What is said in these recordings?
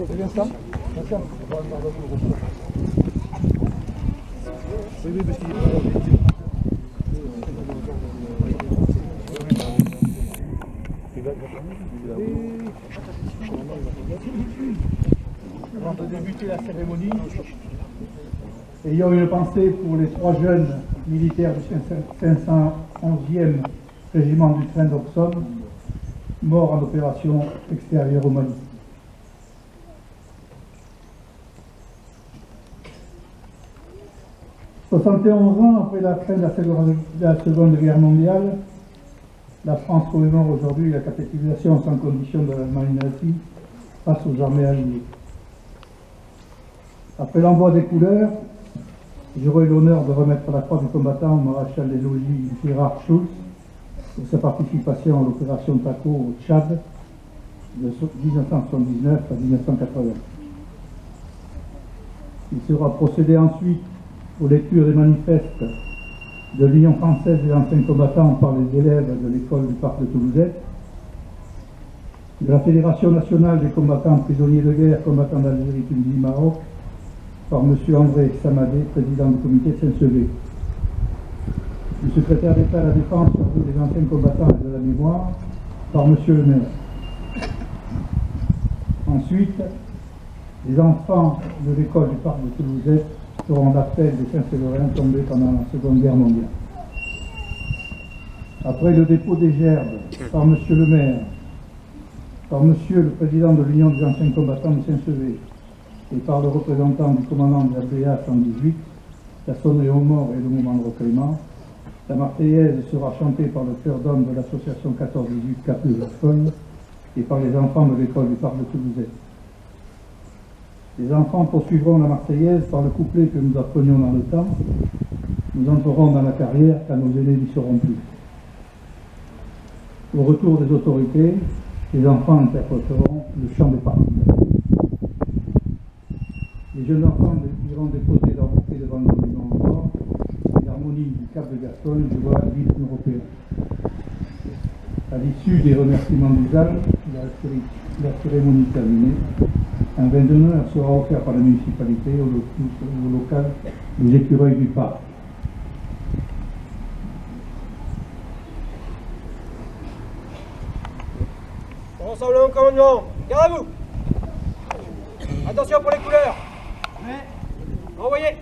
C'est bien ça? Oui, parce qu'il avant de débuter la cérémonie, ayant une pensée pour les 3 jeunes militaires du 511e régiment du train d'Oxon, morts en opération extérieure au Mali. « 71 ans après la fin de la Seconde Guerre mondiale, la France commémore aujourd'hui la capitulation sans condition de l'Allemagne nazie face aux armées alliées. Après l'envoi des couleurs, j'aurai l'honneur de remettre la croix du combattant au maréchal des logis Gérard Schulz pour sa participation à l'opération Taco au Tchad de 1979 à 1980. Il sera procédé ensuite aux lectures des manifestes de l'Union française des anciens combattants par les élèves de l'école du parc de Toulousette, de la Fédération nationale des combattants prisonniers de guerre combattants d'Algérie, Tunisie, Maroc, par M. André Samadé, président du comité de Saint-Sevé, du secrétaire d'État à la Défense des anciens combattants et de la mémoire, par M. le maire. Ensuite, les enfants de l'école du parc de Toulousette seront l'appel des Saint-Sévériens tombés pendant la Seconde Guerre mondiale. Après le dépôt des gerbes par M. le maire, par M. le président de l'Union des anciens combattants de Saint-Sevé et par le représentant du commandant de la BA 118, la sonnerie aux morts et le moment de recueillement, la Marseillaise sera chantée par le chœur d'hommes de l'association 14-18 Cap de Gascogne et par les enfants de l'école du parc de Toulousette. Les enfants poursuivront la Marseillaise par le couplet que nous apprenions dans le temps. Nous entrerons dans la carrière quand nos aînés n'y seront plus. Au retour des autorités, les enfants interpréteront le chant des partisans. Les jeunes enfants iront déposer leur bouquet devant le monument aux morts. L'harmonie du Cap de Gascogne jouera l'hymne européen. À l'issue des remerciements d'usage, la cérémonie terminée, un vin d'honneur sera offert par la municipalité au local des écureuils du parc. Ensemble au commandement, garde à vous. Attention pour les couleurs. Envoyez.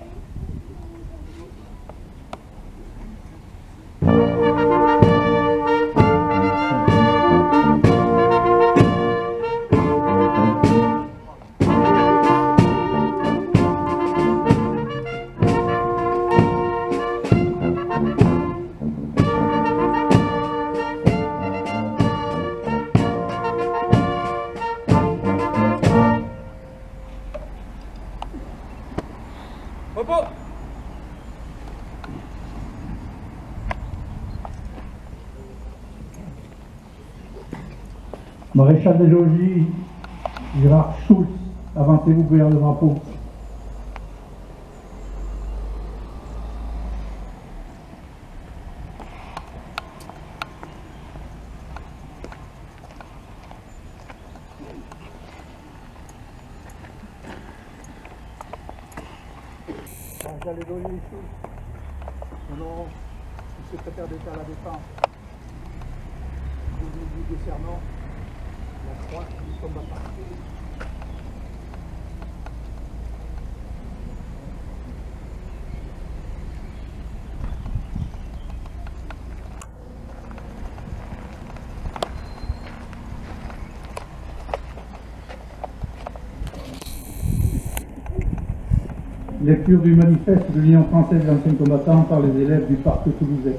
Repos. Maréchal des logis Gérard Schulz, avancez-vous vers le drapeau. J'allais donner les choses. Au nom du secrétaire d'État à la Défense, je vous décernant la croix du combattant. Lecture du manifeste de l'Union française des anciens combattants par les élèves du parc toulousain.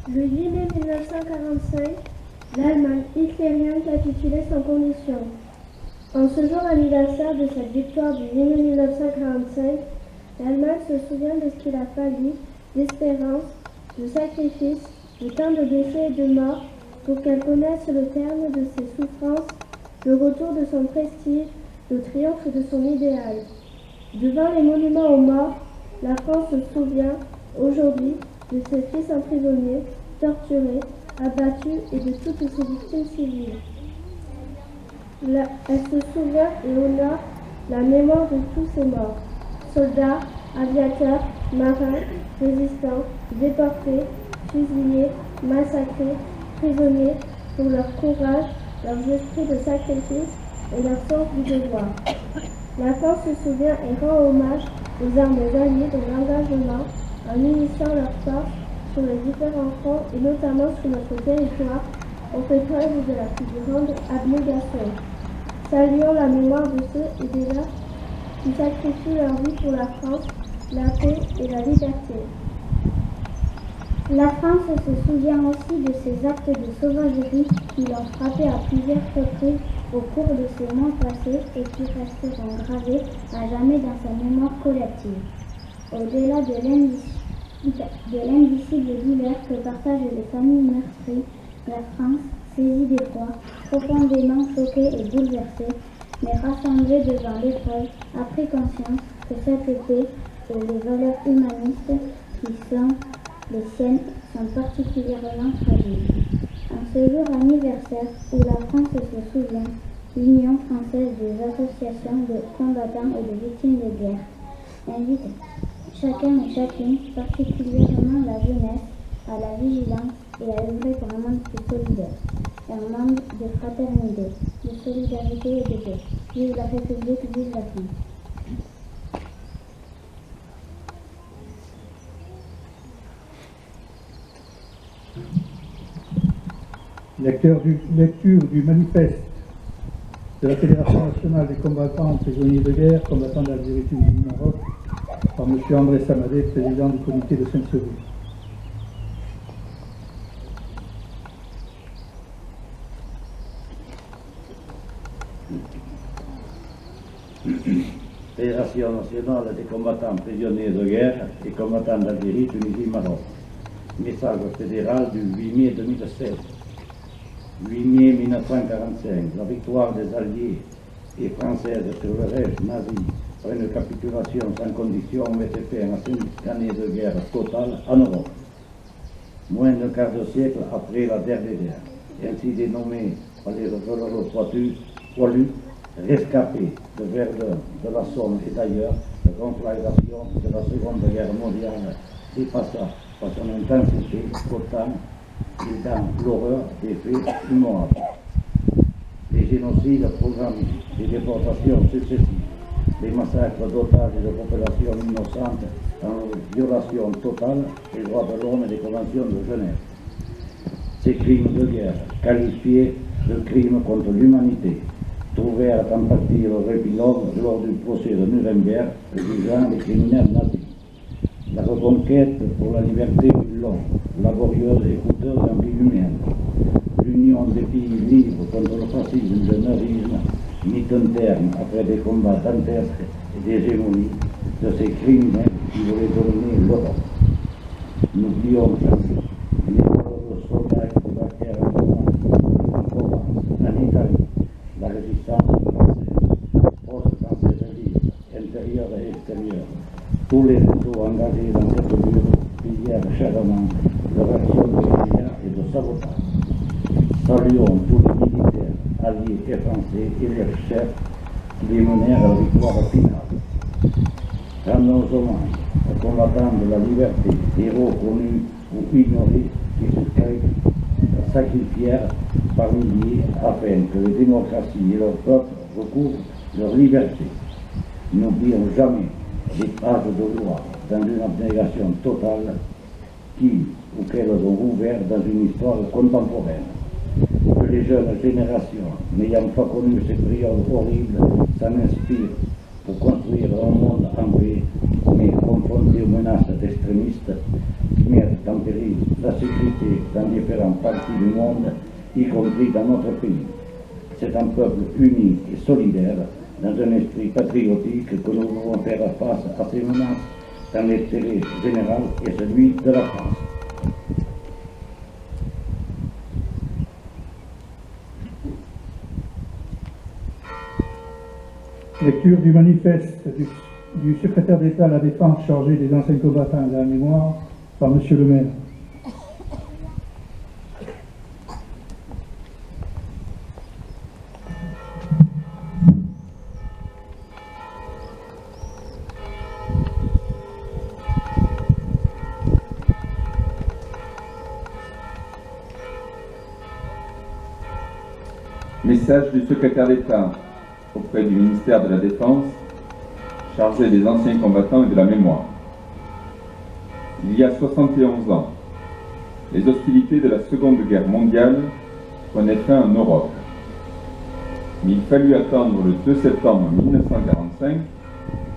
Le 8 mai 1945, l'Allemagne hitlérienne capitulait sans condition. En ce jour anniversaire de cette victoire du 8 mai 1945, l'Allemagne se souvient de ce qu'il a fallu d'espérance, de sacrifice, de tant de blessés et de morts pour qu'elle connaisse le terme de ses souffrances, le retour de son prestige, le triomphe de son idéal. Devant les monuments aux morts, la France se souvient aujourd'hui de ses fils emprisonnés, torturés, abattus et de toutes ses victimes civiles. Elle se souvient et honore la mémoire de tous ces morts, soldats, aviateurs, marins, résistants, déportés, fusillés, massacrés, prisonniers, pour leur courage, leur esprit de sacrifice et leur sens du devoir. La France se souvient et rend hommage aux armes alliées de l'engagement en unissant leurs forces sur les différents fronts et notamment sur notre territoire, ont fait preuve de la plus grande abnégation. Saluons la mémoire de ceux et des leurs qui sacrifient leur vie pour la France, la paix et la liberté. La France se souvient aussi de ces actes de sauvagerie qui l'ont frappé à plusieurs reprises au cours de ces mois passés et qui resteront gravés à jamais dans sa mémoire collective. Au-delà de l'indicible douleur que partagent les familles meurtries, la France, saisie d'effroi, profondément choquée et bouleversée, mais rassemblée devant l'épreuve, a pris conscience que cette paix et les valeurs humanistes qui sont les siennes sont particulièrement fragiles. En ce jour anniversaire où la France se souvient, l'Union française des associations de combattants et de victimes de guerre invite chacun et chacune, particulièrement la jeunesse, à la vigilance et à œuvrer pour un monde plus solidaire, un monde de fraternité, de solidarité et de paix. Vive la République, vive la France. Lecture du manifeste de la Fédération nationale des combattants prisonniers de guerre, combattants d'Algérie, Tunisie, Maroc, par M. André Samadé, président du comité de Saint-Sevé. Fédération nationale des combattants prisonniers de guerre et combattants d'Algérie, Tunisie, Maroc. Message fédéral du 8 mai 2016. 8 mai 1945, la victoire des Alliés et Françaises sur le régime nazi par une capitulation sans condition mettait fin à 5 années de guerre totale en Europe. Moins d'un quart de siècle après la dernière, ainsi dénommée par les valeureux poilus, rescapés de Verdun, de la Somme et d'ailleurs, la conflagration de la Seconde Guerre mondiale dépassa par son intensité totale et dans l'horreur des faits immorables. Les génocides programmés, les déportations successives, les massacres d'otages et de populations innocentes en violation totale des droits de l'homme et des conventions de Genève. Ces crimes de guerre, qualifiés de crimes contre l'humanité, trouvèrent en partie leur épilogue lors du procès de Nuremberg jugeant les criminels nazis. La reconquête pour la liberté fut longue, laborieuse et coûteuse en vie humaine. L'union des pays libres contre le fascisme et le nazisme mit un terme après des combats dantesques et d'hégémonie de ces criminels qui voulaient dominer l'Europe. N'oublions jamais les malheureux soldats qui débarquèrent en Provence, en Italie, la résistance française, forces françaises libres, intérieures et extérieures. Tous les réseaux engagés dans cette lutte pillèrent chaque leur action de guérilla et de sabotage. Saluons tous les militaires, alliés et français et leurs chefs qui les menèrent à la victoire finale. Rendons hommage aux combattants de la liberté, héros connus ou ignorés qui se sacrifièrent par milliers afin que les démocraties et leurs peuples recouvrent leur liberté. N'oublions jamais les pages de gloire dans une abnégation totale ou qu'elles ont ouvert dans une histoire contemporaine. Que les jeunes générations, n'ayant pas connu ces périodes horribles, s'en inspirent pour construire un monde en paix, mais confronté aux menaces d'extrémistes qui mettent en péril la sécurité dans différentes parties du monde, y compris dans notre pays. C'est un peuple uni et solidaire, dans un esprit patriotique, que nous devons faire face à ces menaces dans l'intérêt général et celui de la France. Lecture du manifeste du secrétaire d'État à la Défense chargé des anciens combattants et de la mémoire par Monsieur le maire. Message du secrétaire d'État auprès du ministère de la Défense, chargé des anciens combattants et de la mémoire. Il y a 71 ans, les hostilités de la Seconde Guerre mondiale prenaient fin en Europe. Mais il fallut attendre le 2 septembre 1945,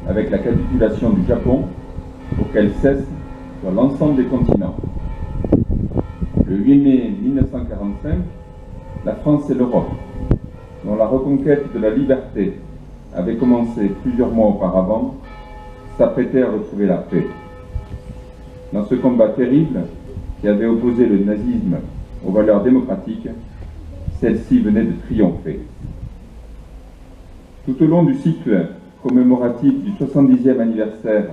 avec la capitulation du Japon, pour qu'elle cesse sur l'ensemble des continents. Le 8 mai 1945, la France et l'Europe, dont la reconquête de la liberté avait commencé plusieurs mois auparavant, s'apprêtaient à retrouver la paix. Dans ce combat terrible qui avait opposé le nazisme aux valeurs démocratiques, celle-ci venait de triompher. Tout au long du cycle commémoratif du 70e anniversaire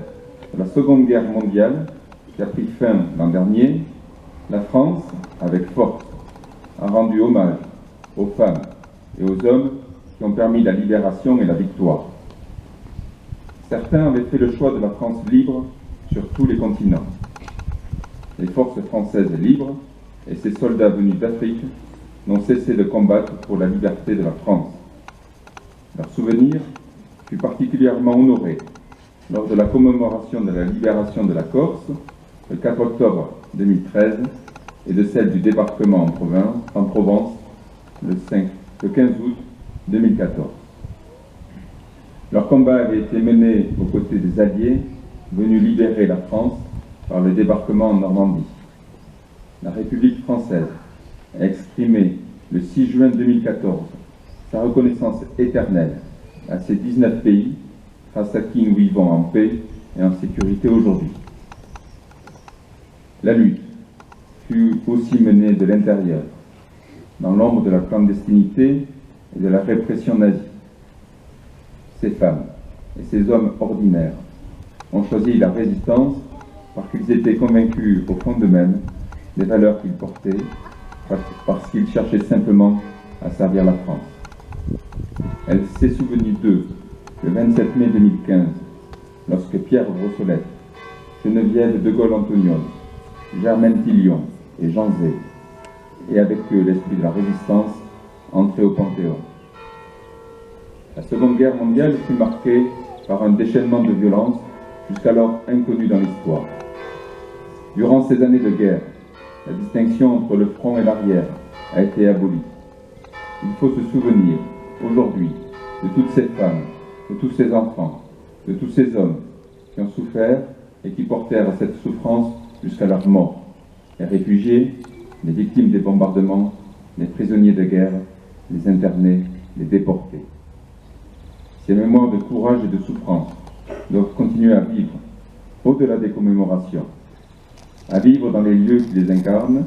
de la Seconde Guerre mondiale, qui a pris fin l'an dernier, la France, avec force, a rendu hommage aux femmes et aux hommes qui ont permis la libération et la victoire. Certains avaient fait le choix de la France libre sur tous les continents. Les forces françaises libres et ces soldats venus d'Afrique n'ont cessé de combattre pour la liberté de la France. Leur souvenir fut particulièrement honoré lors de la commémoration de la libération de la Corse, le 4 octobre 2013, et de celle du débarquement en Provence, le 15 août 2014. Leur combat avait été mené aux côtés des Alliés venus libérer la France par le débarquement en Normandie. La République française a exprimé le 6 juin 2014 sa reconnaissance éternelle à ces 19 pays grâce à qui nous vivons en paix et en sécurité aujourd'hui. La lutte fut aussi menée de l'intérieur, dans l'ombre de la clandestinité et de la répression nazie. Ces femmes et ces hommes ordinaires ont choisi la résistance parce qu'ils étaient convaincus au fond d'eux-mêmes des valeurs qu'ils portaient, parce qu'ils cherchaient simplement à servir la France. Elle s'est souvenue d'eux le 27 mai 2015, lorsque Pierre Brossolette, Geneviève de Gaulle-Antonion, Germaine Tillion et Jean Zay, et avec eux l'esprit de la résistance, entraient au Panthéon. La Seconde Guerre mondiale fut marquée par un déchaînement de violence jusqu'alors inconnu dans l'histoire. Durant ces années de guerre, la distinction entre le front et l'arrière a été abolie. Il faut se souvenir, aujourd'hui, de toutes ces femmes, de tous ces enfants, de tous ces hommes qui ont souffert et qui portèrent cette souffrance jusqu'à leur mort. Les réfugiés, les victimes des bombardements, les prisonniers de guerre, les internés, les déportés. Ces mémoires de courage et de souffrance doivent continuer à vivre, au-delà des commémorations, à vivre dans les lieux qui les incarnent,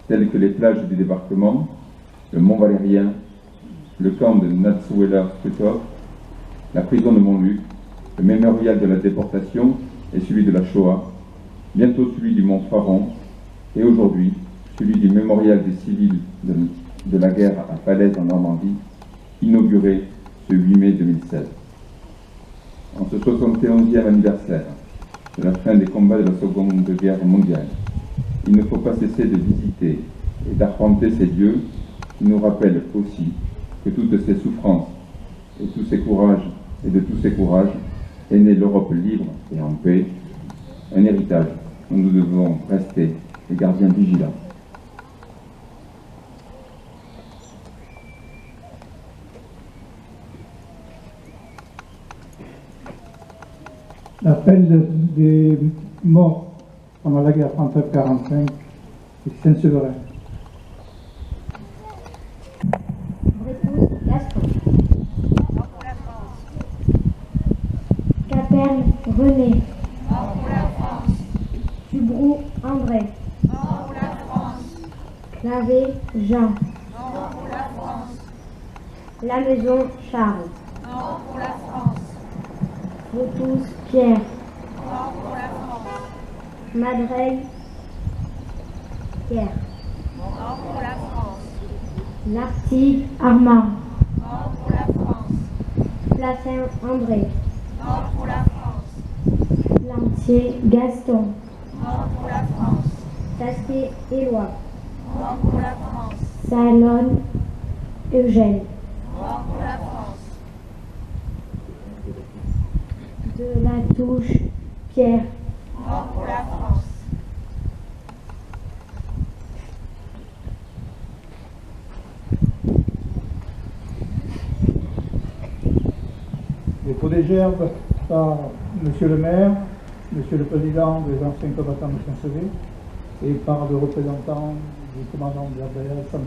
tels que les plages du débarquement, le Mont Valérien, le camp de Natzweiler-Struthof, la prison de Montluc, le mémorial de la déportation et celui de la Shoah, bientôt celui du Mont Faron, et aujourd'hui celui du mémorial mémorial des civils de la guerre à Falaise en Normandie, inauguré ce 8 mai 2016. En ce 71e anniversaire de la fin des combats de la Seconde Guerre mondiale, il ne faut pas cesser de visiter et d'arpenter ces lieux qui nous rappellent aussi que toutes ces souffrances et de tous ces courages est née l'Europe libre et en paix, un héritage dont nous devons rester les gardiens vigilants. L'appel des morts pendant la guerre 39-45 et Saint-Séverin. Réponse Gaston. Mort pour la France. Caperne René. Mort pour la France. Tubrou André. Mort pour la France. Clavé Jean. Mort pour la France. La Maison Charles. Mort pour la France. Vautouz Pierre. Mort pour la France. Madreille Pierre. Mort pour la France. Lartigue Armand. Mort pour la France. Placin André. Mort pour la France. Lantier Gaston. Mort pour la France. Tasquet Éloi. Mort pour la France. Salon Eugène. Mort pour la France. De la Touche Pierre. Mort pour la France. Dépôt des gerbes par Monsieur le maire, Monsieur le président des anciens combattants de Saint-Sevé et par le représentant du commandant de l'RDA 118.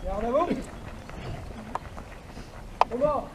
Garde à vous. Combat.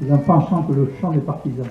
Les enfants chantent le chant des partisans.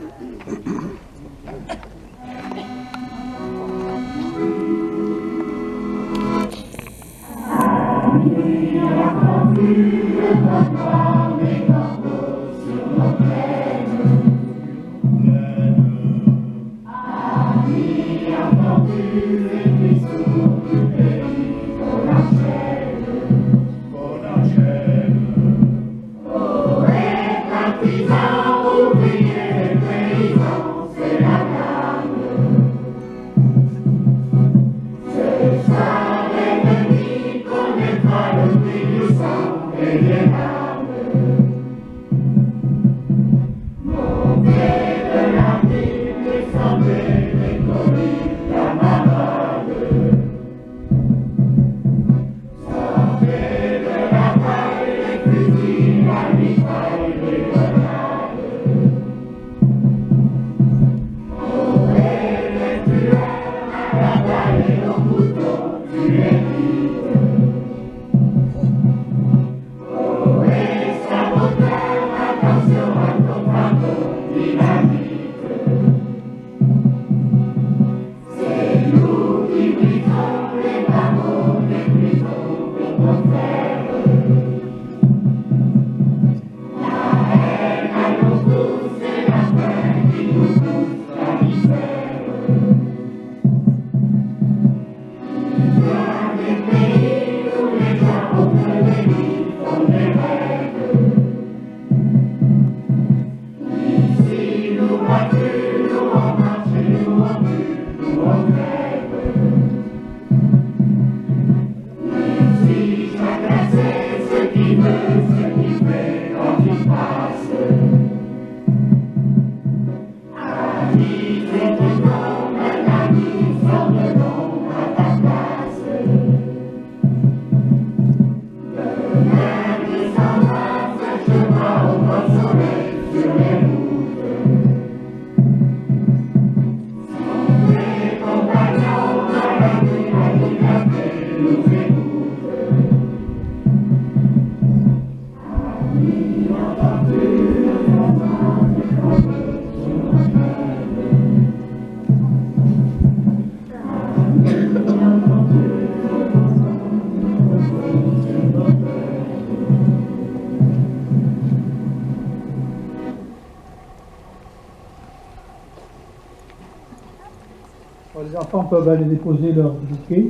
Les enfants peuvent aller déposer leur bouquet.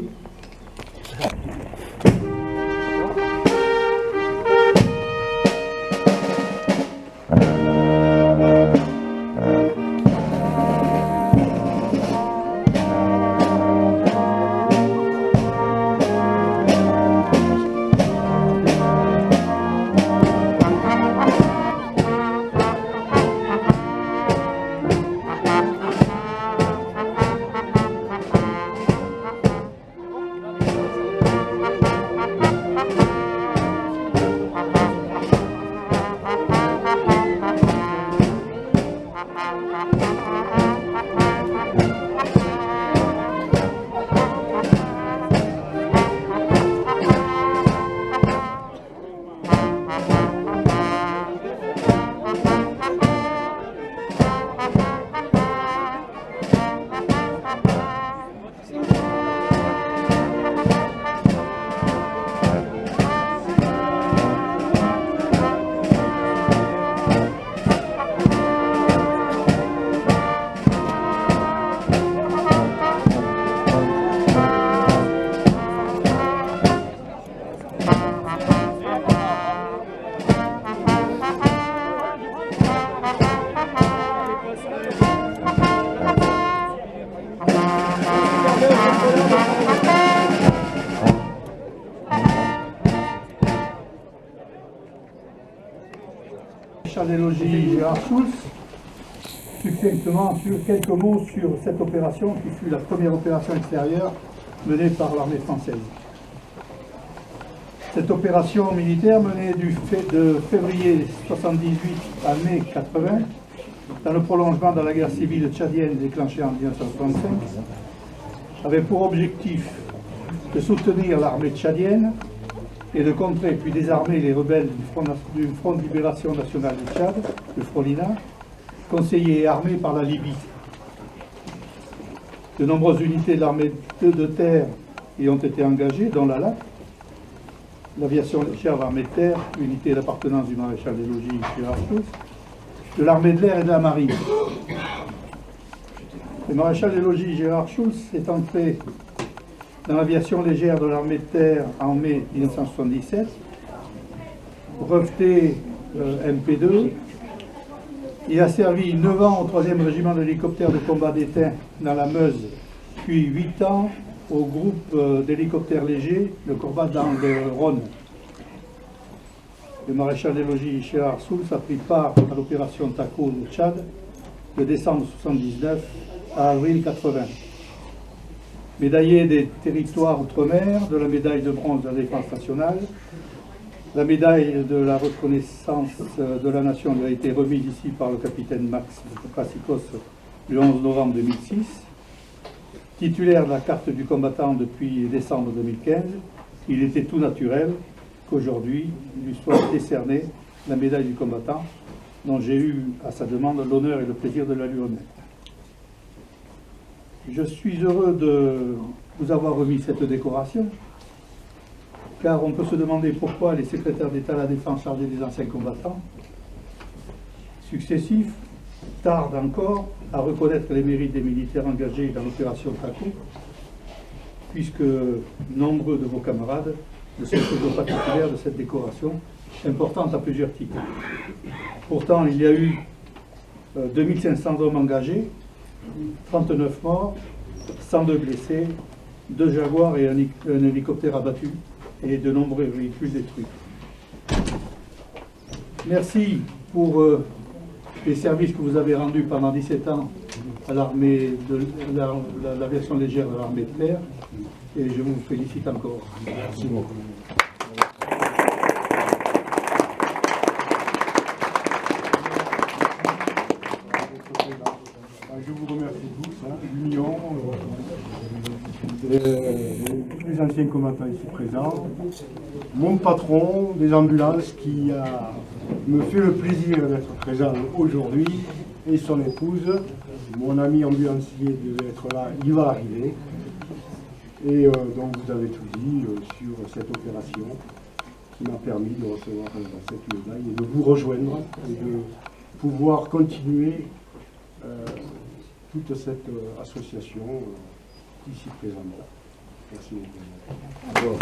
Maréchal des logis Gérard Schulz, succinctement sur quelques mots sur cette opération qui fut la première opération extérieure menée par l'armée française. Cette opération militaire menée de février 78 à mai 80, dans le prolongement de la guerre civile tchadienne déclenchée en 1965, avait pour objectif de soutenir l'armée tchadienne et de contrer puis désarmer les rebelles du Front de Libération Nationale du Tchad, le FROLINA, conseillé et armé par la Libye. De nombreuses unités de l'armée de terre y ont été engagées, dont la LAC, l'aviation légère l'armée de terre, unité d'appartenance du maréchal des logis Gérard Schulz, de l'armée de l'air et de la marine. Le maréchal des logis Gérard Schulz est entré dans l'aviation légère de l'armée de terre en mai 1977, breveté MP2. Il a servi 9 ans au 3e régiment d'hélicoptères de combat d'Étain dans la Meuse, puis 8 ans au groupe d'hélicoptères légers, le combat dans le Rhône. Le maréchal des logis Gérard Schulz a pris part à l'opération Taco au Tchad de décembre 1979 à avril 80. Médaillé des territoires outre-mer, de la médaille de bronze de la défense nationale, la médaille de la reconnaissance de la nation lui a été remise ici par le capitaine Max Prasikos le 11 novembre 2006. Titulaire de la carte du combattant depuis décembre 2015, il était tout naturel qu'aujourd'hui lui soit décernée la médaille du combattant, dont j'ai eu à sa demande l'honneur et le plaisir de la lui remettre. Je suis heureux de vous avoir remis cette décoration, car on peut se demander pourquoi les secrétaires d'État à la Défense chargés des anciens combattants successifs tardent encore à reconnaître les mérites des militaires engagés dans l'opération Taco, puisque nombreux de vos camarades ne sont toujours pas titulaires de cette décoration, importante à plusieurs titres. Pourtant, il y a eu 2500 hommes engagés, 39 morts, 102 blessés, 2 Jaguars et un hélicoptère abattu et de nombreux véhicules détruits. Merci pour les services que vous avez rendus pendant 17 ans à l'armée de l'aviation légère de l'armée de terre et je vous félicite encore. Merci beaucoup. anciens combattants ici présents, mon patron des ambulances qui me fait le plaisir d'être présent aujourd'hui, et son épouse, mon ami ambulancier devait être là, il va arriver. Et donc vous avez tout dit sur cette opération qui m'a permis de recevoir cette médaille et de vous rejoindre et de pouvoir continuer toute cette association ici présente. Merci beaucoup.